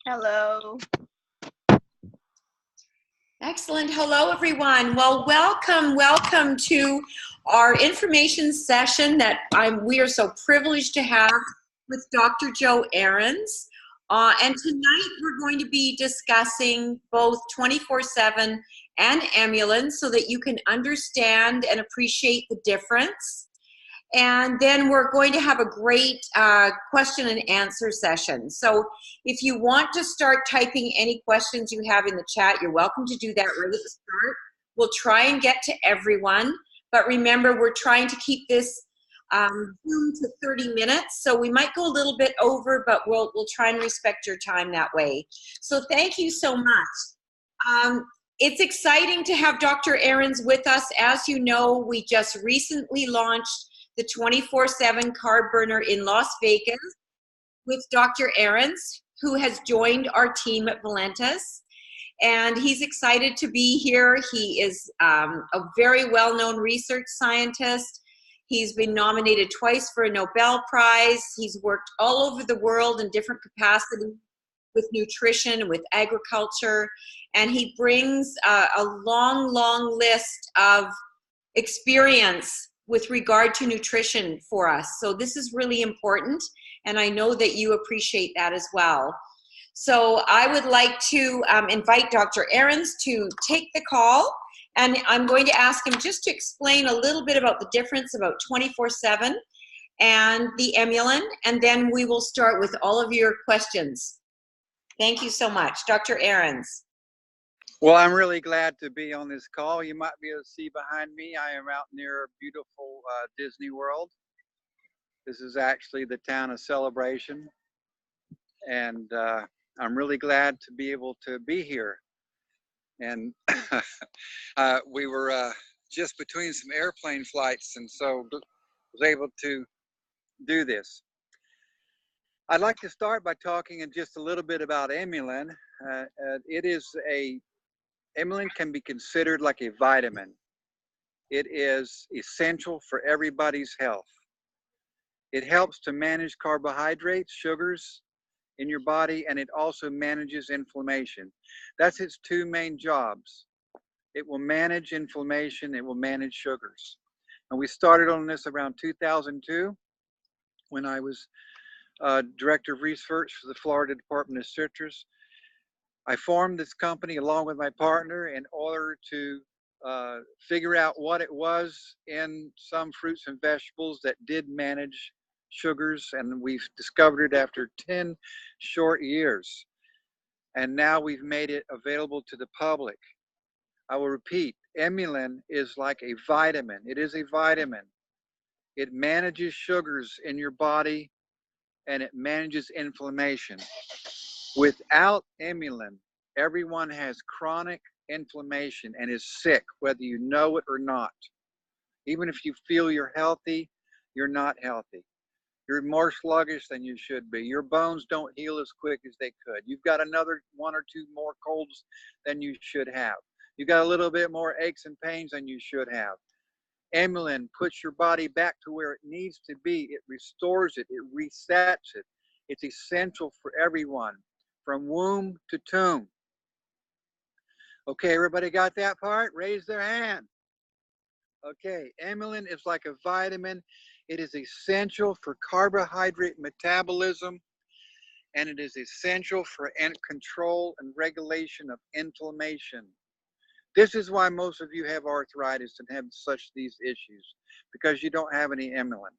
Hello. Excellent. Hello, everyone. Well, welcome to our information session that we are so privileged to have with Dr. Joe Ahrens. And tonight we're going to be discussing both 24/7 and EMULIN so that you can understand and appreciate the difference. And then we're going to have a great question and answer session. So if you want to start typing any questions you have in the chat, you're welcome to do that right at the start. We'll try and get to everyone. But remember, we're trying to keep this Zoom to 30 minutes. So we might go a little bit over, but we'll try and respect your time that way. So thank you so much. It's exciting to have Dr. Ahrens with us. As you know, we just recently launched the 24/7 carb burner in Las Vegas with Dr. Ahrens, who has joined our team at Valentis. And he's excited to be here. He is a very well-known research scientist. He's been nominated twice for a Nobel Prize. He's worked all over the world in different capacities with nutrition, with agriculture, and he brings a long list of experience with regard to nutrition for us. So this is really important, and I know that you appreciate that as well. So I would like to invite Dr. Ahrens to take the call, and I'm going to ask him just to explain a little bit about the difference about 24/7 and the EMULIN, and then we will start with all of your questions. Thank you so much. Dr. Ahrens. Well, I'm really glad to be on this call. You might be able to see behind me, I am out near beautiful Disney World. This is actually the town of Celebration. And I'm really glad to be able to be here. And we were just between some airplane flights, and so was able to do this. I'd like to start by talking in just a little bit about EMULIN. EMULIN can be considered like a vitamin. It is essential for everybody's health. It helps to manage carbohydrates, sugars in your body, and it also manages inflammation. That's its two main jobs. It will manage inflammation, it will manage sugars. And we started on this around 2002 when I was Director of Research for the Florida Department of Citrus. I formed this company along with my partner in order to figure out what it was in some fruits and vegetables that did manage sugars, and we've discovered it after 10 short years. And now we've made it available to the public. I will repeat, EMULIN is like a vitamin. It is a vitamin. It manages sugars in your body, and it manages inflammation. Without EMULIN, everyone has chronic inflammation and is sick, whether you know it or not. Even if you feel you're healthy, you're not healthy. You're more sluggish than you should be. Your bones don't heal as quick as they could. You've got another 1 or 2 more colds than you should have. You've got a little bit more aches and pains than you should have. EMULIN puts your body back to where it needs to be. It restores it. It resets it. It's essential for everyone, from womb to tomb. Okay, everybody got that part? Raise their hand. Okay, EMULIN is like a vitamin. It is essential for carbohydrate metabolism, and it is essential for control and regulation of inflammation. This is why most of you have arthritis and have these issues, because you don't have any EMULIN.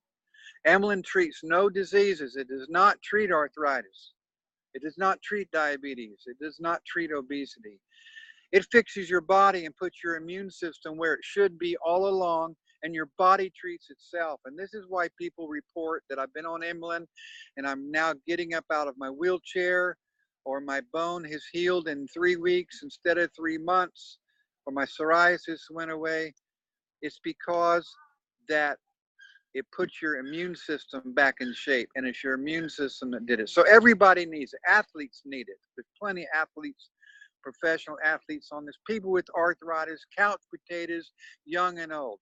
EMULIN treats no diseases. It does not treat arthritis. It does not treat diabetes. It does not treat obesity. It fixes your body and puts your immune system where it should be all along, and your body treats itself. And this is why people report that I've been on EMULIN and I'm now getting up out of my wheelchair, or my bone has healed in 3 weeks instead of 3 months, or my psoriasis went away. It's because that it puts your immune system back in shape, and it's your immune system that did it. So everybody needs it. Athletes need it. There's plenty of athletes, professional athletes on this, people with arthritis, couch potatoes, young and old.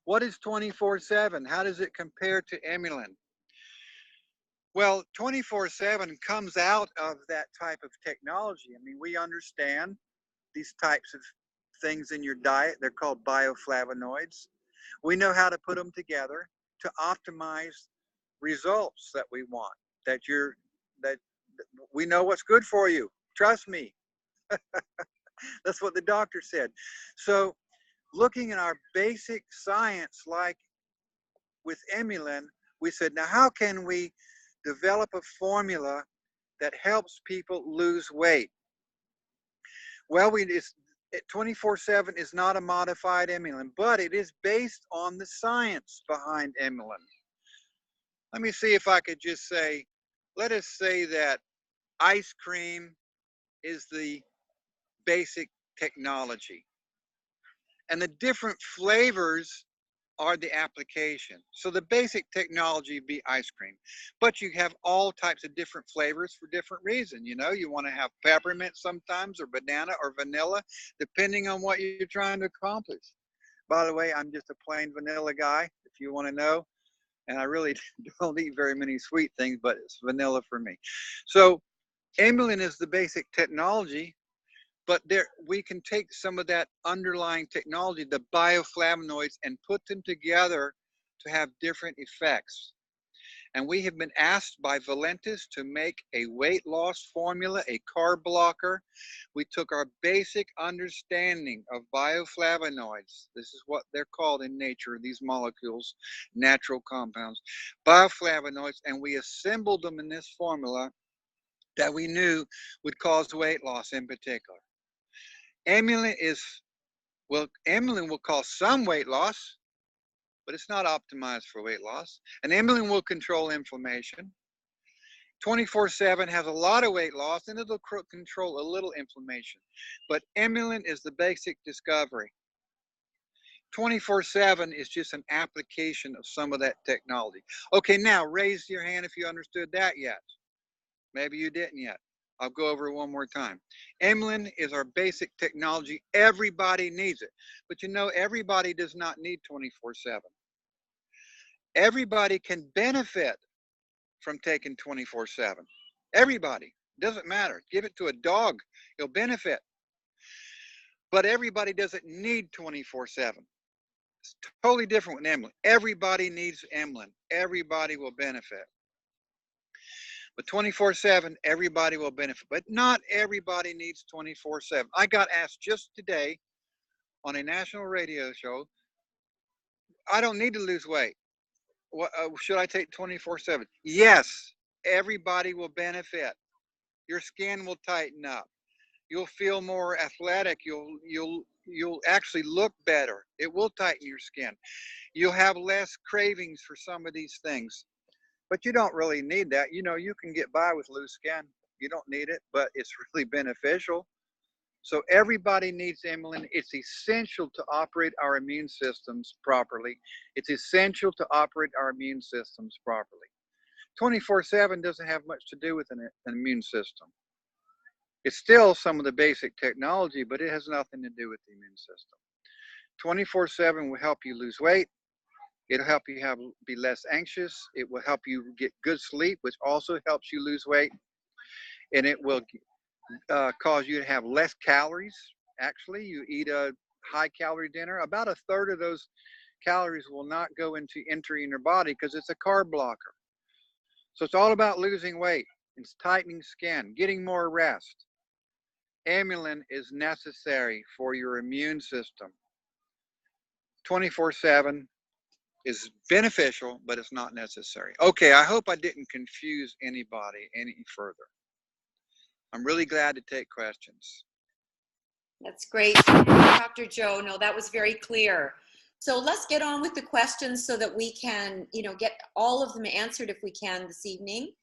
What is 24/7? How does it compare to EMULIN? Well, 24/7 comes out of that type of technology. I mean, we understand these types of things in your diet. They're called bioflavonoids. We know how to put them together to optimize results that we want. That we know what's good for you. Trust me. That's what the doctor said. So, looking at our basic science, like with EMULIN, we said, now how can we develop a formula that helps people lose weight? Well, 24/7 is not a modified EMULIN, but it is based on the science behind EMULIN. Let me see if I could just say, let us say that ice cream is the basic technology, and the different flavors are the application. So the basic technology would be ice cream, but you have all types of different flavors for different reasons. You know, you want to have peppermint sometimes, or banana, or vanilla, depending on what you're trying to accomplish. By the way, I'm just a plain vanilla guy, if you want to know, and I really don't eat very many sweet things, but it's vanilla for me. So EMULIN is the basic technology, but we can take some of that underlying technology, the bioflavonoids, and put them together to have different effects. And we have been asked by Valentis to make a weight loss formula, a carb blocker. We took our basic understanding of bioflavonoids. This is what they're called in nature, these molecules, natural compounds, bioflavonoids, and we assembled them in this formula that we knew would cause weight loss in particular. EMULIN will cause some weight loss, but it's not optimized for weight loss. And EMULIN will control inflammation. 24/7 has a lot of weight loss, and it'll control a little inflammation. But EMULIN is the basic discovery. 24/7 is just an application of some of that technology. Okay, now raise your hand if you understood that yet. Maybe you didn't yet. I'll go over it one more time. EMULIN is our basic technology. Everybody needs it. But you know, everybody does not need 24/7. Everybody can benefit from taking 24/7. Everybody. Doesn't matter. Give it to a dog. He'll benefit. But everybody doesn't need 24/7. It's totally different with EMULIN. Everybody needs EMULIN. Everybody will benefit. But 24/7, everybody will benefit. But not everybody needs 24/7. I got asked just today on a national radio show, I don't need to lose weight. What, should I take 24/7? Yes, everybody will benefit. Your skin will tighten up. You'll feel more athletic. You'll actually look better. It will tighten your skin. You'll have less cravings for some of these things. But you don't really need that. You know, you can get by with loose skin. You don't need it, but it's really beneficial. So everybody needs EMULIN. It's essential to operate our immune systems properly. It's essential to operate our immune systems properly. 24/7 doesn't have much to do with an immune system. It's still some of the basic technology, but it has nothing to do with the immune system. 24/7 will help you lose weight. It'll help you be less anxious. It will help you get good sleep, which also helps you lose weight. And it will cause you to have less calories. Actually, you eat a high-calorie dinner, about a third of those calories will not go into entering your body because it's a carb blocker. So it's all about losing weight. It's tightening skin, getting more rest. EMULIN is necessary for your immune system. 24/7 is beneficial, but it's not necessary. Okay, I hope I didn't confuse anybody any further. I'm really glad to take questions. That's great, Dr. Joe. No, that was very clear. So let's get on with the questions so that we can, get all of them answered if we can this evening.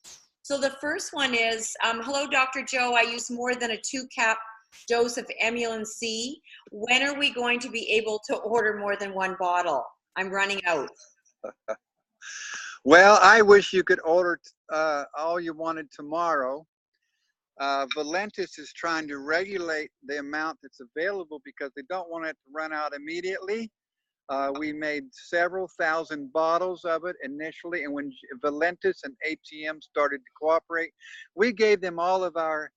So the first one is, hello, Dr. Joe. I use more than a 2-cap dose of EMULIN C. When are we going to be able to order more than one bottle? I'm running out. Well, I wish you could order all you wanted tomorrow. Valentis is trying to regulate the amount that's available because they don't want it to run out immediately. We made several thousand bottles of it initially, and when Valentis and ATM started to cooperate, we gave them all of our,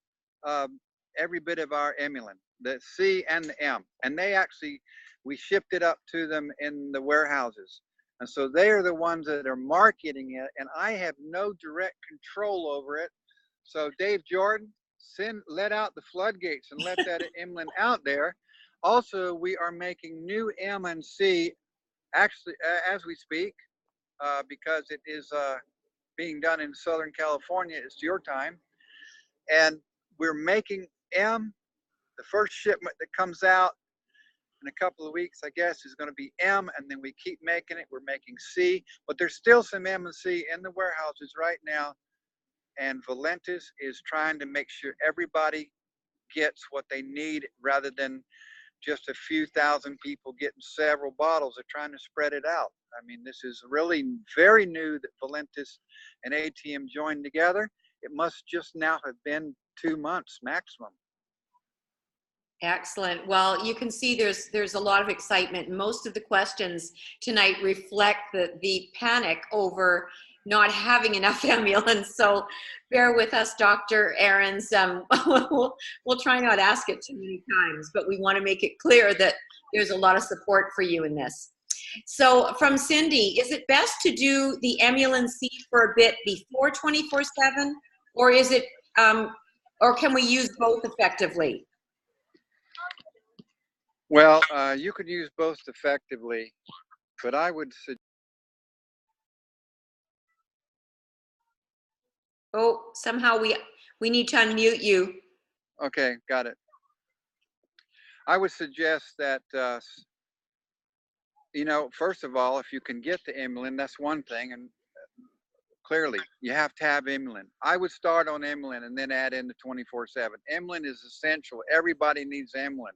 every bit of our EMULIN, the C and the M, and they actually, we shipped it up to them in the warehouses. And so they are the ones that are marketing it, and I have no direct control over it. So Dave Jordan, let out the floodgates and let that EMULIN out there. Also, we are making new M and C actually as we speak, because it is being done in Southern California. It's your time. And we're making M. The first shipment that comes out in a couple of weeks, I guess, is going to be M, and then we keep making it. We're making C, but there's still some M and C in the warehouses right now. And Valentis is trying to make sure everybody gets what they need rather than just a few thousand people getting several bottles. They're trying to spread it out. I mean, this is really very new that Valentis and ATM joined together. It must just now have been 2 months maximum. Excellent. Well, you can see there's a lot of excitement. Most of the questions tonight reflect the panic over not having enough EMULIN. So bear with us, Dr. Ahrens. We'll try not to ask it too many times, but we want to make it clear that there's a lot of support for you in this. So from Cindy, is it best to do the EMULIN C for a bit before 24/7, or is it, or can we use both effectively? Well, you could use both effectively, but I would suggest. Oh, somehow we need to unmute you. Okay, got it. I would suggest that, you know, first of all, if you can get the EMULIN, that's one thing, and clearly you have to have EMULIN. I would start on EMULIN and then add in the 24/7. EMULIN is essential. Everybody needs EMULIN.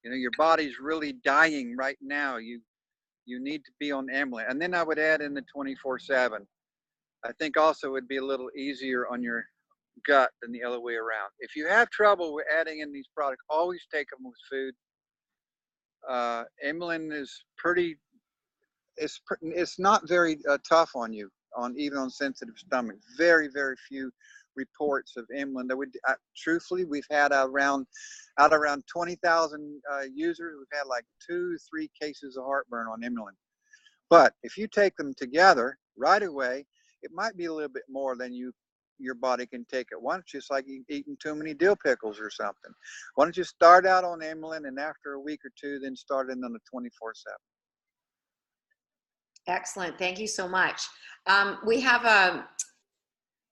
You know, your body's really dying right now. You need to be on EMULIN, and then I would add in the 24/7. I think also it would be a little easier on your gut than the other way around. If you have trouble with adding in these products, always take them with food. EMULIN is it's not very tough on you, even on sensitive stomach. Very few reports of EMULIN that would, truthfully, we've had around 20,000 users. We've had like 2-3 cases of heartburn on EMULIN. But if you take them together right away, it might be a little bit more than your body can take at once, just like eating too many dill pickles or something. Why don't you start out on EMULIN, and after a week or two, then start in on the 24/7. Excellent. Thank you so much. We have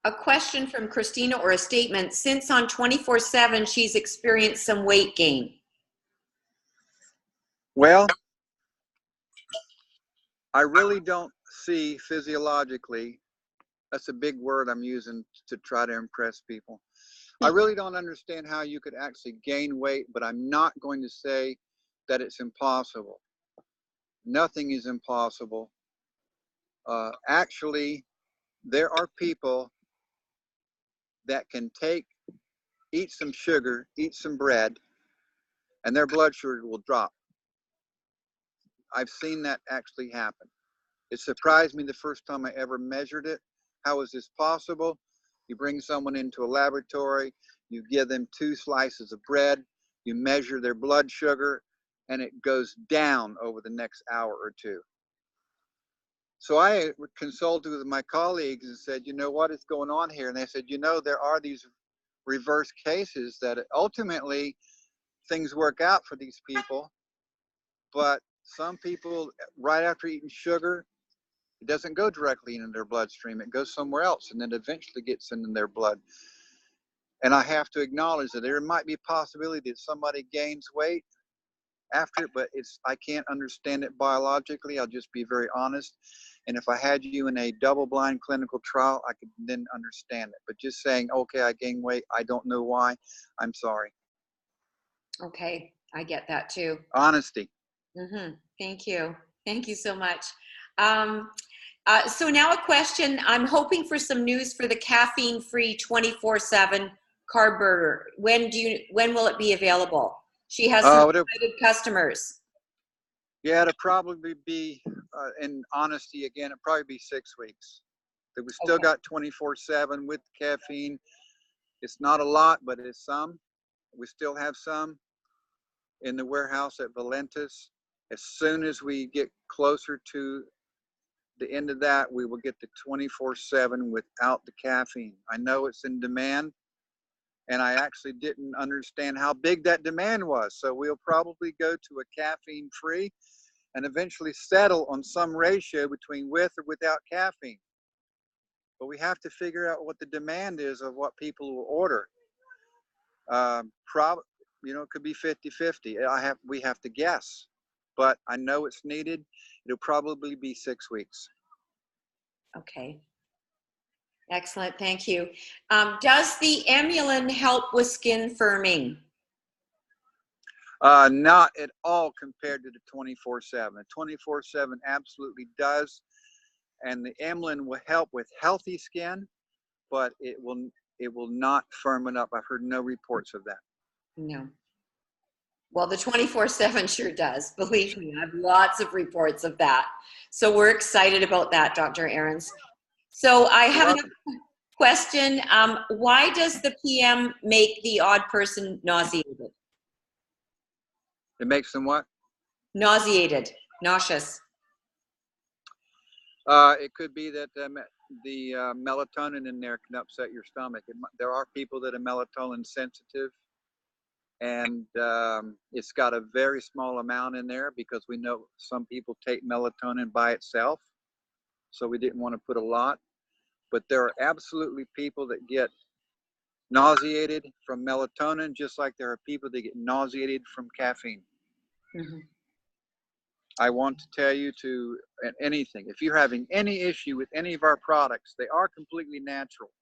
a question from Christina, or a statement. Since on 24/7, she's experienced some weight gain. Well, I really don't see physiologically, that's a big word I'm using to try to impress people. I really don't understand how you could actually gain weight, but I'm not going to say that it's impossible. Nothing is impossible. Actually, there are people that can eat some sugar, eat some bread, and their blood sugar will drop. I've seen that actually happen. It surprised me the first time I ever measured it. How is this possible? You bring someone into a laboratory, you give them 2 slices of bread, you measure their blood sugar, and it goes down over the next hour or 2. So I consulted with my colleagues and said, you know, what is going on here? And they said, you know, there are these reverse cases that ultimately things work out for these people, but some people, right after eating sugar, it doesn't go directly into their bloodstream. It goes somewhere else, and then eventually gets into their blood. And I have to acknowledge that there might be a possibility that somebody gains weight after it, but I can't understand it biologically. I'll just be very honest. And if I had you in a double-blind clinical trial, I could then understand it. But just saying, okay, I gained weight, I don't know why, I'm sorry. Okay, I get that too. Honesty. Thank you. Thank you so much. So now a question. I'm hoping for some news for the caffeine-free 24/7 carb burger. When will it be available? She has some excited customers. Yeah, it'll probably be, in honesty again, it'll probably be 6 weeks. That we still Okay. got 24/7 with caffeine. It's not a lot, but it's some. We still have some in the warehouse at Valentis. As soon as we get closer to the end of that, we will get the 24/7 without the caffeine. I know it's in demand, and I actually didn't understand how big that demand was. So we'll probably go to a caffeine free and eventually settle on some ratio between with or without caffeine. But we have to figure out what the demand is of what people will order. It could be 50-50. We have to guess, but I know it's needed. It'll probably be 6 weeks. Okay. Excellent. Thank you. Does the EMULIN help with skin firming? Not at all compared to the 24/7. The 24/7 absolutely does, and the EMULIN will help with healthy skin, but it will not firm it up. I've heard no reports of that. No. Well, the 24/7 sure does. Believe me, I have lots of reports of that. So we're excited about that, Dr. Ahrens. So I have another question. Why does the PM make the odd person nauseated? It makes them what? Nauseated, nauseous. It could be that the melatonin in there can upset your stomach. There are people that are melatonin sensitive, and it's got a very small amount in there because we know some people take melatonin by itself, so we didn't want to put a lot. But there are absolutely people that get nauseated from melatonin, just like there are people that get nauseated from caffeine. Mm-hmm. I want to tell you anything, if you're having any issue with any of our products, they are completely natural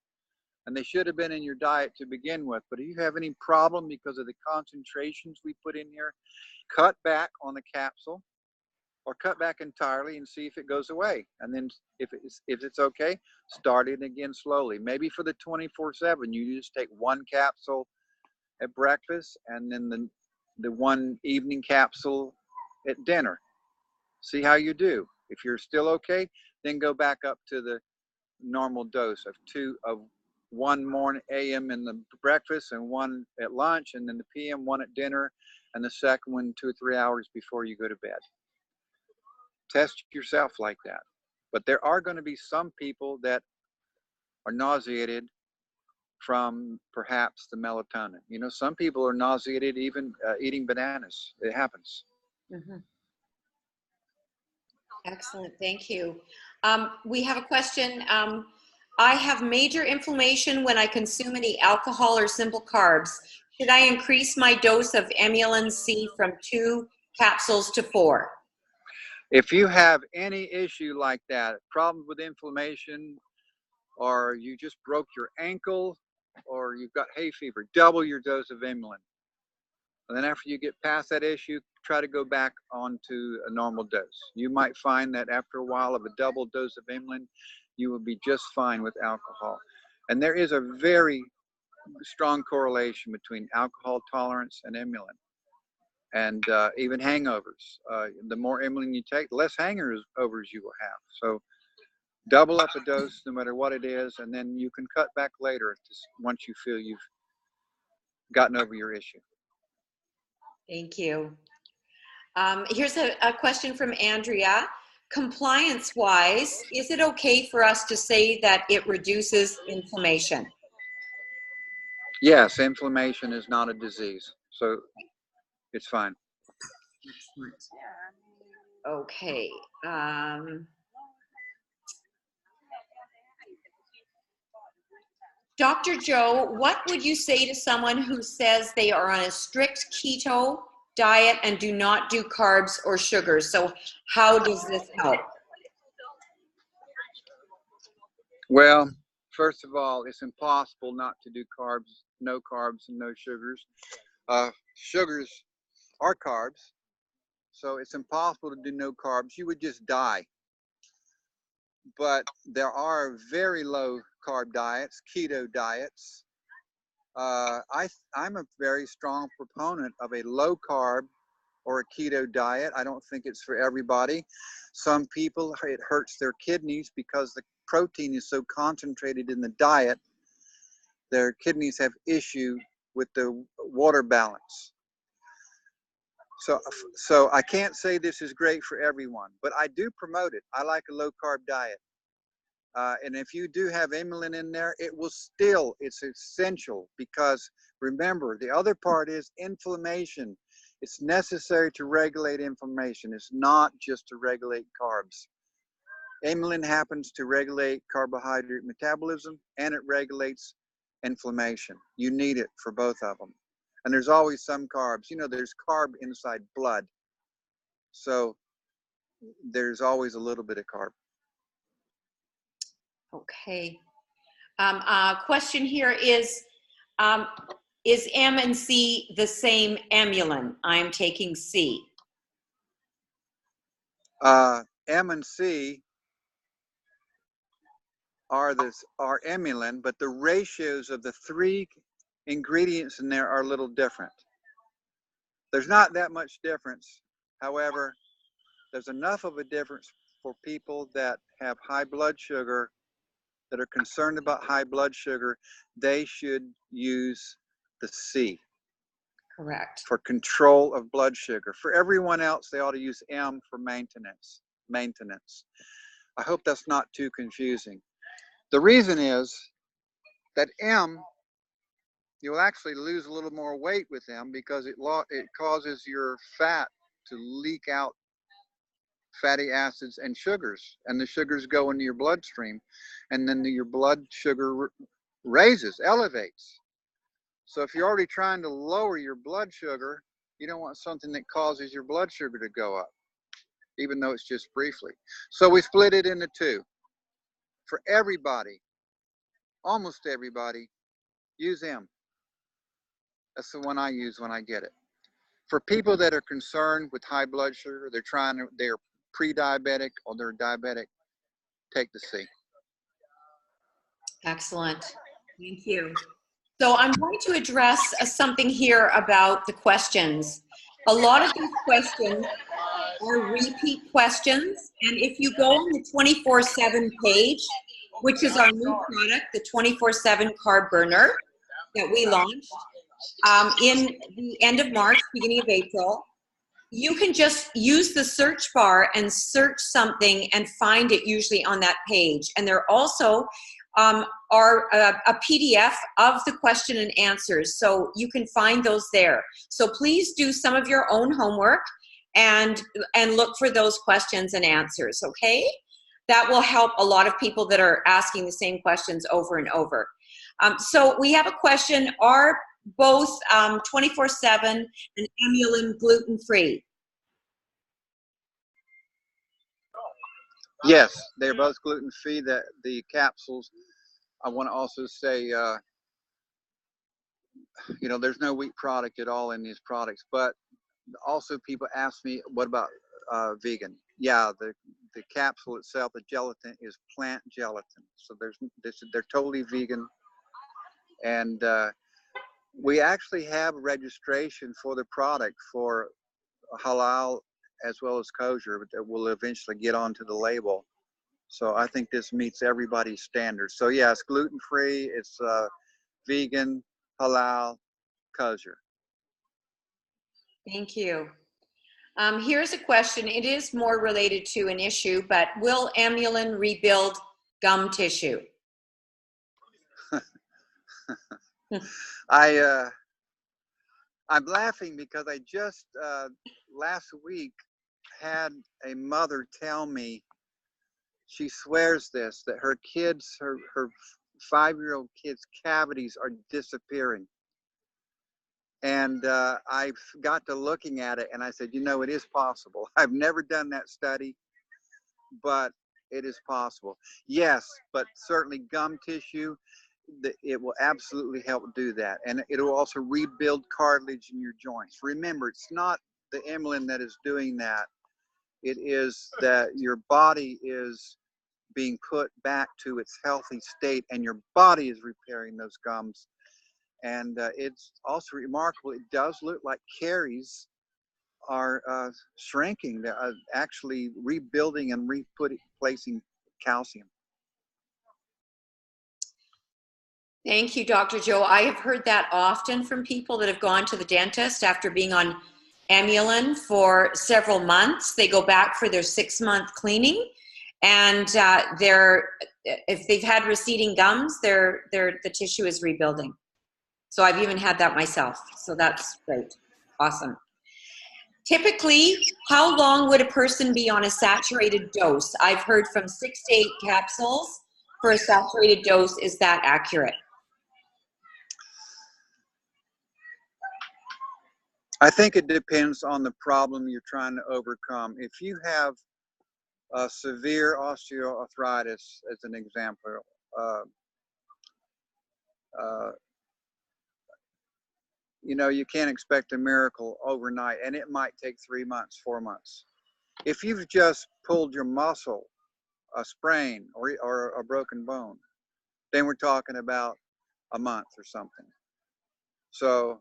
and they should have been in your diet to begin with. But if you have any problem because of the concentrations we put in here, cut back on the capsule or cut back entirely and see if it goes away. And then if it's okay, start it again slowly. Maybe for the 24/7, you just take one capsule at breakfast and then the one evening capsule at dinner. See how you do. If you're still okay, then go back up to the normal dose of one morning AM in the breakfast and one at lunch, and then the PM one at dinner, and the second one 2 or 3 hours before you go to bed. Test yourself like that. But there are going to be some people that are nauseated from perhaps the melatonin. You know, some people are nauseated even eating bananas. It happens. Mm-hmm. Excellent, thank you. We have a question. I have major inflammation when I consume any alcohol or simple carbs. Should I increase my dose of EMULIN C from 2 capsules to 4? If you have any issue like that, problems with inflammation, or you just broke your ankle, or you've got hay fever, double your dose of EMULIN. And then after you get past that issue, try to go back onto a normal dose. You might find that after a while of a double dose of EMULIN, you will be just fine with alcohol. And there is a very strong correlation between alcohol tolerance and EMULIN. And even hangovers. The more EMULIN you take, the less hangovers you will have. So double up a dose no matter what it is, and then you can cut back later once you feel you've gotten over your issue. Thank you. Here's a question from Andrea. Compliance-wise, is it okay for us to say that it reduces inflammation? Yes, inflammation is not a disease, so it's fine. Excellent. Okay. Dr. Joe, what would you say to someone who says they are on a strict keto diet and do not do carbs or sugars? So how does this help? Well, first of all, it's impossible not to do carbs, no carbs and no sugars. Sugars are carbs, so it's impossible to do no carbs. You would just die. But there are very low carb diets, keto diets. I'm a very strong proponent of a low carb, or a keto diet. I don't think it's for everybody. Some people, it hurts their kidneys because the protein is so concentrated in the diet. Their kidneys have issue with the water balance. So I can't say this is great for everyone, but I do promote it. I like a low carb diet. And if you do have EMULIN in there, it will still, it's essential, because remember, the other part is inflammation. It's necessary to regulate inflammation. It's not just to regulate carbs. EMULIN happens to regulate carbohydrate metabolism, and it regulates inflammation. You need it for both of them. And there's always some carbs. You know, there's carb inside blood. So there's always a little bit of carb. Okay. Question here is M and C the same EMULIN? I'm taking C. M and C are EMULIN, but the ratios of the 3 ingredients in there are a little different. There's not that much difference. However, there's enough of a difference for people that have high blood sugar, that are concerned about high blood sugar. They should use the C. Correct. For control of blood sugar. For everyone else, they ought to use M for maintenance. I hope that's not too confusing. The reason is that M, you'll actually lose a little more weight with M, because it causes your fat to leak out fatty acids and sugars, and the sugars go into your bloodstream, and then your blood sugar raises, elevates. So if you're already trying to lower your blood sugar, you don't want something that causes your blood sugar to go up, even though it's just briefly. So we split it into 2. For everybody, almost everybody, use M. That's the one I use when I get it. For people that are concerned with high blood sugar, they're pre-diabetic or they're diabetic, take the C. Excellent. Thank you. So I'm going to address something here about the questions. A lot of these questions are repeat questions, and if you go on the 24/7 page, which is our new product, the 24/7 Carb Burner that we launched in the end of March, beginning of April, you can just use the search bar and search something and find it usually on that page. And there also are a PDF of the question and answers, so you can find those there. So please do some of your own homework and look for those questions and answers, okay? That will help a lot of people that are asking the same questions over and over. So we have a question: are both 24/7 and EMULIN gluten-free? Yes, they're both gluten-free. The capsules, I want to also say, you know, there's no wheat product at all in these products. But also people ask me, what about vegan? Yeah, the capsule itself, the gelatin, is plant gelatin. So they're totally vegan. And we actually have registration for the product for halal as well as kosher, but that will eventually get onto the label. So I think this meets everybody's standards. So yeah, it's gluten-free, it's vegan, halal, kosher. Thank you. Here's a question. It is more related to an issue, but will EMULIN rebuild gum tissue? I'm laughing because I just last week had a mother tell me, she swears this, that her kids, her 5-year-old kids' cavities are disappearing. And I got to looking at it and I said, you know, it is possible. I've never done that study, but it is possible. Yes, but certainly gum tissue, it will absolutely help do that. And it will also rebuild cartilage in your joints. Remember, it's not the EMULIN that is doing that. It is that your body is being put back to its healthy state, and your body is repairing those gums. And it's also remarkable, it does look like caries are shrinking. They're actually rebuilding and replacing calcium. Thank you, Dr. Joe. I have heard that often from people that have gone to the dentist after being on EMULIN for several months. They go back for their 6-month cleaning, and if they've had receding gums, the tissue is rebuilding. So I've even had that myself. So that's great. Awesome. Typically, how long would a person be on a saturated dose? I've heard from 6 to 8 capsules for a saturated dose. Is that accurate? I think it depends on the problem you're trying to overcome. If you have severe osteoarthritis, as an example, you know, you can't expect a miracle overnight, and it might take 3 months, 4 months. If you've just pulled your muscle, a sprain or a broken bone, then we're talking about a month or something. So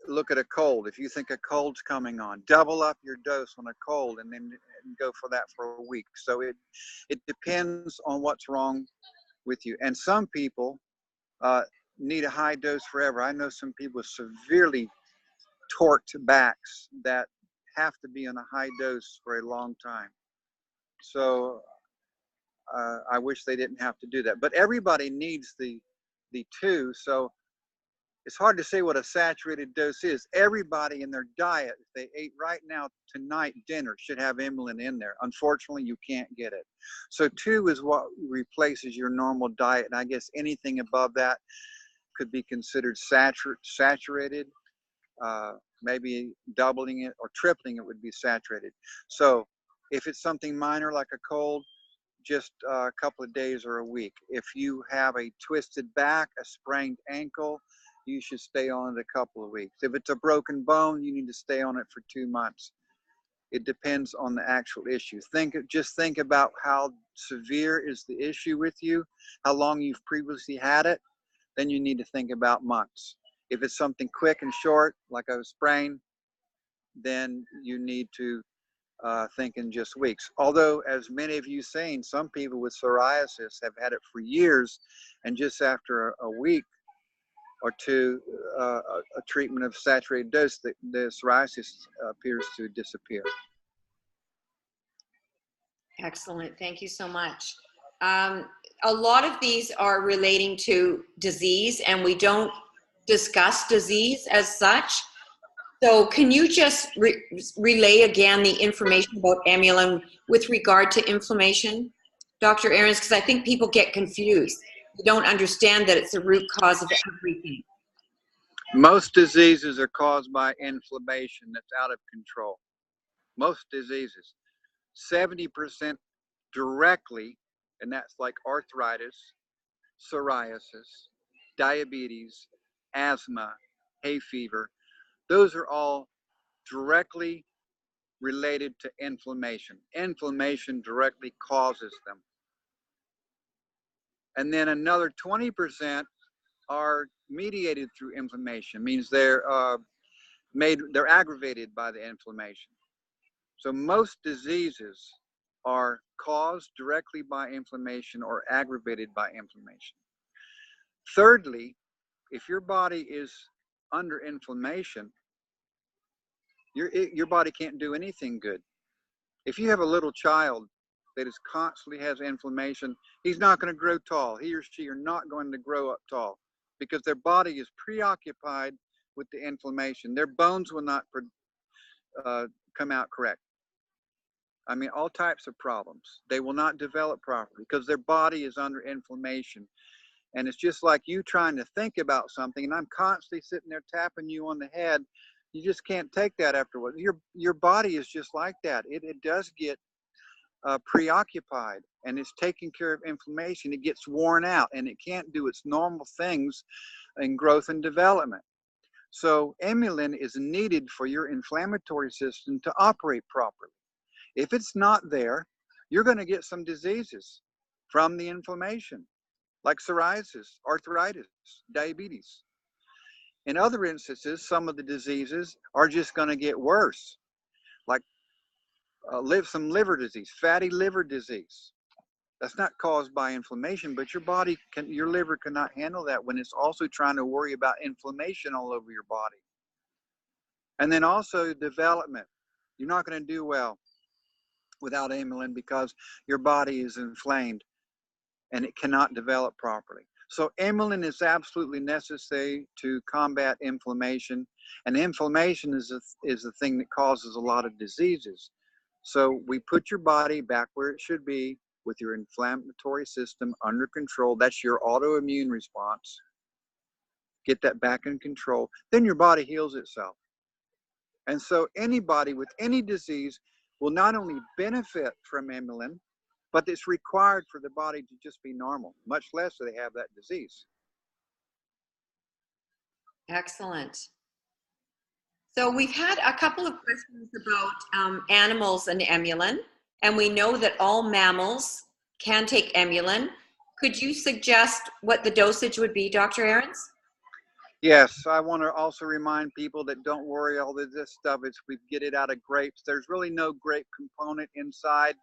look at a cold. If you think a cold's coming on, double up your dose on a cold and then go for that for a week. So it depends on what's wrong with you. And some people need a high dose forever. I know some people with severely torqued backs that have to be on a high dose for a long time. So I wish they didn't have to do that. But everybody needs the 2. So it's hard to say what a saturated dose is. Everybody in their diet, if they ate right now tonight dinner, should have EMULIN in there. Unfortunately, you can't get it. So 2 is what replaces your normal diet. And I guess anything above that could be considered saturated. Maybe doubling it or tripling it would be saturated. So if it's something minor like a cold, just a couple of days or a week. If you have a twisted back, a sprained ankle, you should stay on it a couple of weeks. If it's a broken bone, you need to stay on it for 2 months. It depends on the actual issue. Just think about how severe is the issue with you, how long you've previously had it, then you need to think about months. If it's something quick and short, like a sprain, then you need to think in just weeks. Although, as many of you saying, some people with psoriasis have had it for years, and just after a week or 2, a treatment of saturated dose, the psoriasis appears to disappear. Excellent. Thank you so much. A lot of these are relating to disease, and we don't discuss disease as such. So can you just relay again the information about EMULIN with regard to inflammation, Dr. Ahrens? Because I think people get confused. They don't understand that it's the root cause of everything. Most diseases are caused by inflammation that's out of control. Most diseases. 70% directly, and that's like arthritis, psoriasis, diabetes, asthma, hay fever. Those are all directly related to inflammation. Inflammation directly causes them. And then another 20% are mediated through inflammation, means they're aggravated by the inflammation. So most diseases are caused directly by inflammation or aggravated by inflammation. Thirdly, if your body is under inflammation, your body can't do anything good. If you have a little child that is constantly has inflammation, he's not going to grow tall. He or she are not going to grow up tall because their body is preoccupied with the inflammation. Their bones will not come out correct. I mean, all types of problems. They will not develop properly because their body is under inflammation. And it's just like you trying to think about something, and I'm constantly sitting there tapping you on the head. You just can't take that afterwards. Your body is just like that. It does get preoccupied, and it's taking care of inflammation. It gets worn out, and it can't do its normal things in growth and development. So EMULIN is needed for your inflammatory system to operate properly. If it's not there, you're going to get some diseases from the inflammation, like psoriasis, arthritis, diabetes. In other instances, some of the diseases are just going to get worse, like some liver disease, fatty liver disease. That's not caused by inflammation, but your liver cannot handle that when it's also trying to worry about inflammation all over your body. And then also development. You're not going to do well without EMULIN because your body is inflamed and it cannot develop properly. So EMULIN is absolutely necessary to combat inflammation, and inflammation is the thing that causes a lot of diseases. So we put your body back where it should be with your inflammatory system under control. That's your autoimmune response. Get that back in control. Then your body heals itself. And so anybody with any disease will not only benefit from EMULIN, but it's required for the body to just be normal, much less so they have that disease. Excellent. So we've had a couple of questions about animals and EMULIN, and we know that all mammals can take EMULIN. Could you suggest what the dosage would be, Dr. Ahrens? Yes, I want to also remind people that don't worry all of this stuff. We get it out of grapes. There's really no grape component inside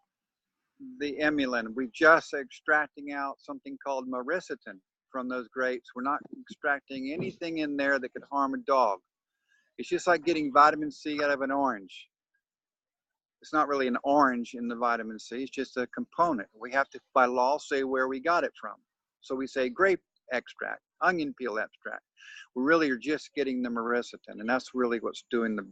the EMULIN. We're just extracting out something called myricetin from those grapes. We're not extracting anything in there that could harm a dog. It's just like getting vitamin C out of an orange. It's not really an orange in the vitamin C, it's just a component. We have to, by law, say where we got it from. So we say grape extract, onion peel extract. We really are just getting the myricetin, and that's really what's doing the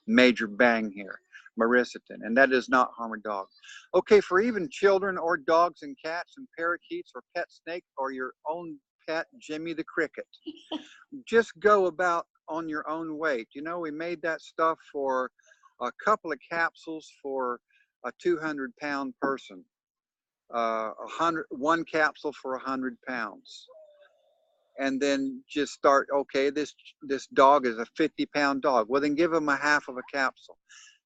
major bang here, myricetin, and that does not harm a dog. Okay, for even children or dogs and cats and parakeets or pet snake or your own pet, Jimmy the Cricket, just go about on your own weight. You know, we made that stuff for a couple of capsules for a 200-pound person, one capsule for 100 pounds. And then just start, okay, this dog is a 50-pound dog. Well, then give them a half of a capsule.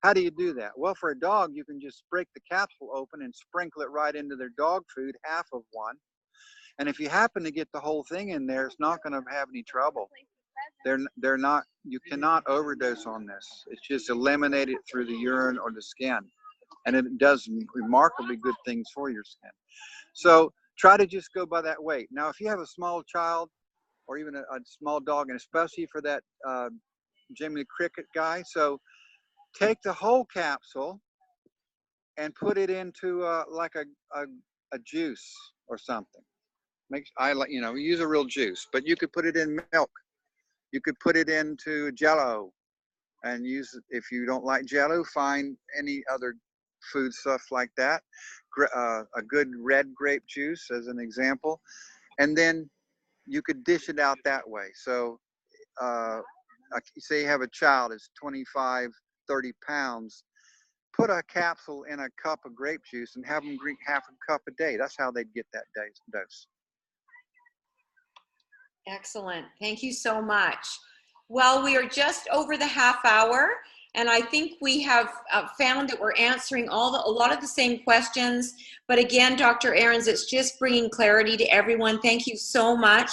How do you do that? Well, for a dog, you can just break the capsule open and sprinkle it right into their dog food, half of one. And if you happen to get the whole thing in there, it's not going to have any trouble. They're not, you cannot overdose on this. It's just eliminate it through the urine or the skin. And it does remarkably good things for your skin. So try to just go by that weight. Now, if you have a small child or even a small dog, and especially for that Jimmy the Cricket guy, so take the whole capsule and put it into like a juice or something. Use a real juice, but you could put it in milk. You could put it into Jello and use, if you don't like Jello, find any other food stuff like that. A good red grape juice as an example. And then you could dish it out that way. So say you have a child that's 25, 30 pounds, put a capsule in a cup of grape juice and have them drink half a cup a day. That's how they'd get that dose. Excellent. Thank you so much. Well, we are just over the half hour, and I think we have found that we're answering a lot of the same questions. But again, Dr. Ahrens, it's just bringing clarity to everyone. Thank you so much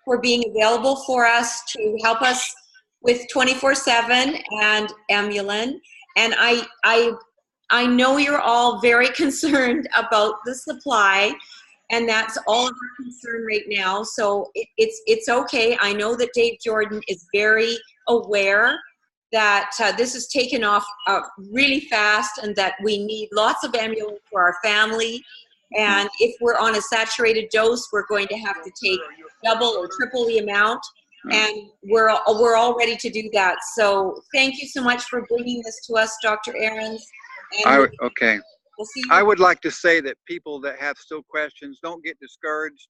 for being available for us to help us with 24/7 and EMULIN. And I know you're all very concerned about the supply, and that's all of our concern right now. So it's okay. I know that Dave Jordan is very aware that this is taken off really fast, and that we need lots of EMULIN for our family. And if we're on a saturated dose, we're going to have to take double or triple the amount. And we're all ready to do that. So thank you so much for bringing this to us, Dr. Ahrens. Okay. We'll see you. I would like to say that people that have still questions, don't get discouraged.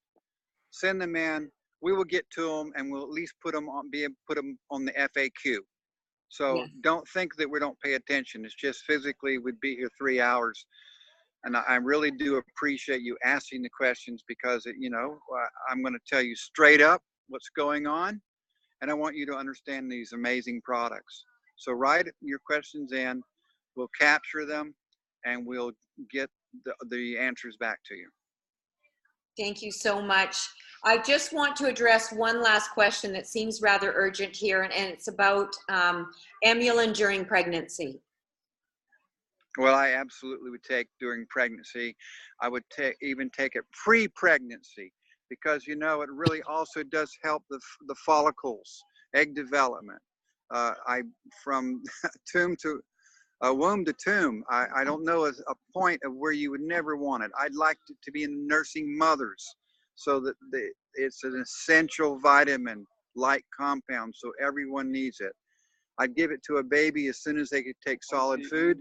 Send them in. We will get to them, and we'll at least put them on the FAQ. So Yes. Don't think that we don't pay attention. It's just physically we'd be here 3 hours. And I really do appreciate you asking the questions, because I'm going to tell you straight up what's going on, and I want you to understand these amazing products. So write your questions in, we'll capture them, and we'll get the answers back to you. Thank you so much. I just want to address one last question that seems rather urgent here, and it's about EMULIN during pregnancy. Well, I absolutely would take during pregnancy. I would even take it pre-pregnancy, because you know it really also does help the follicles, egg development. From tomb to womb to tomb. I don't know a point of where you would never want it. I'd like to be in nursing mothers, so that it's an essential vitamin-like compound, so everyone needs it. I'd give it to a baby as soon as they could take solid food,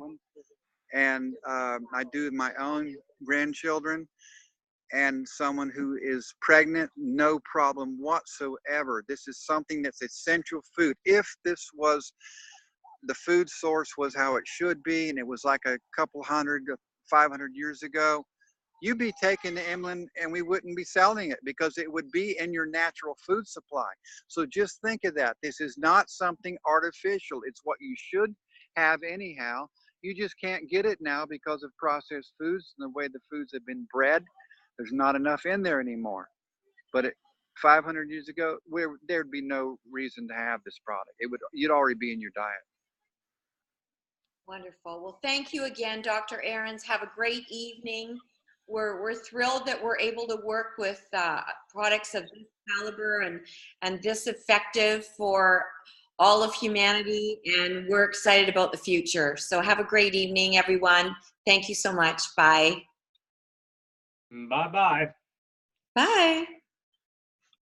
and I do my own grandchildren and someone who is pregnant, no problem whatsoever. This is something that's essential food. If this was the food source was how it should be, and it was like a couple 500 years ago, you'd be taking the EMULIN and we wouldn't be selling it, because it would be in your natural food supply. So just think of that. This is not something artificial. It's what you should have anyhow. You just can't get it now because of processed foods and the way the foods have been bred. There's not enough in there anymore. But 500 years ago, there'd be no reason to have this product. You'd already be in your diet. Wonderful. Well, thank you again, Dr. Ahrens. Have a great evening. We're thrilled that we're able to work with products of this caliber and this effective for all of humanity, and we're excited about the future. So have a great evening, everyone. Thank you so much. Bye. Bye-bye. Bye.